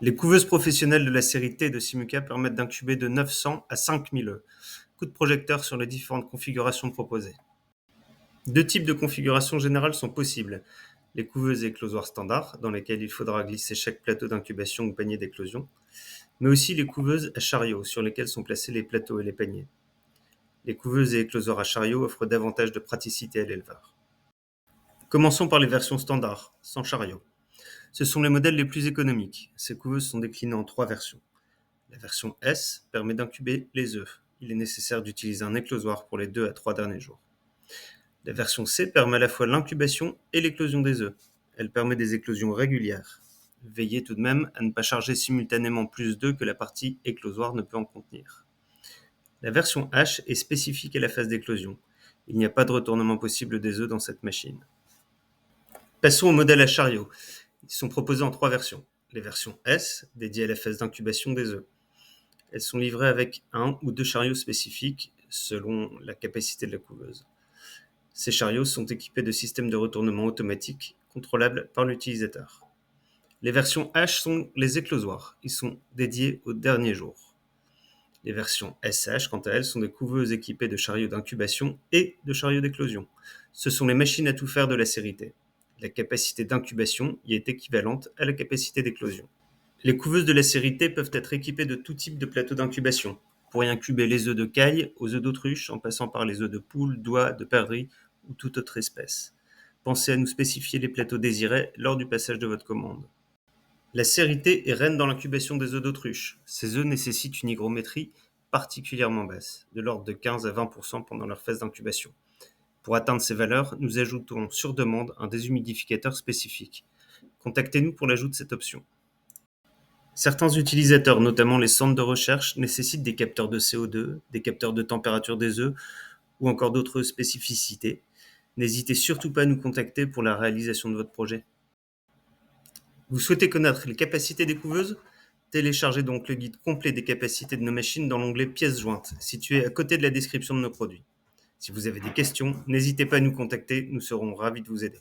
Les couveuses professionnelles de la série T de Simuca permettent d'incuber de 900 à 5000 œufs. Coup de projecteur sur les différentes configurations proposées. Deux types de configurations générales sont possibles. Les couveuses et éclosoirs standards, dans lesquelles il faudra glisser chaque plateau d'incubation ou panier d'éclosion, mais aussi les couveuses à chariot, sur lesquelles sont placés les plateaux et les paniers. Les couveuses et éclosoirs à chariot offrent davantage de praticité à l'éleveur. Commençons par les versions standards, sans chariot. Ce sont les modèles les plus économiques. Ces couveuses sont déclinées en 3 versions. La version S permet d'incuber les œufs. Il est nécessaire d'utiliser un éclosoir pour les 2 à 3 derniers jours. La version C permet à la fois l'incubation et l'éclosion des œufs. Elle permet des éclosions régulières. Veillez tout de même à ne pas charger simultanément plus d'œufs que la partie éclosoire ne peut en contenir. La version H est spécifique à la phase d'éclosion. Il n'y a pas de retournement possible des œufs dans cette machine. Passons au modèle à chariot. Ils sont proposés en 3 versions. Les versions S, dédiées à la phase d'incubation des œufs. Elles sont livrées avec 1 ou 2 chariots spécifiques selon la capacité de la couveuse. Ces chariots sont équipés de systèmes de retournement automatiques contrôlables par l'utilisateur. Les versions H sont les éclosoirs. Ils sont dédiés au dernier jour. Les versions SH, quant à elles, sont des couveuses équipées de chariots d'incubation et de chariots d'éclosion. Ce sont les machines à tout faire de la série T. La capacité d'incubation y est équivalente à la capacité d'éclosion. Les couveuses de la série T peuvent être équipées de tout type de plateaux d'incubation, pour y incuber les œufs de caille aux œufs d'autruche, en passant par les œufs de poule, d'oie, de perdrix ou toute autre espèce. Pensez à nous spécifier les plateaux désirés lors du passage de votre commande. La série T est reine dans l'incubation des œufs d'autruche. Ces œufs nécessitent une hygrométrie particulièrement basse, de l'ordre de 15 à 20% pendant leur phase d'incubation. Pour atteindre ces valeurs, nous ajoutons sur demande un déshumidificateur spécifique. Contactez-nous pour l'ajout de cette option. Certains utilisateurs, notamment les centres de recherche, nécessitent des capteurs de CO2, des capteurs de température des œufs ou encore d'autres spécificités. N'hésitez surtout pas à nous contacter pour la réalisation de votre projet. Vous souhaitez connaître les capacités des couveuses ? Téléchargez donc le guide complet des capacités de nos machines dans l'onglet Pièces jointes, situé à côté de la description de nos produits. Si vous avez des questions, n'hésitez pas à nous contacter, nous serons ravis de vous aider.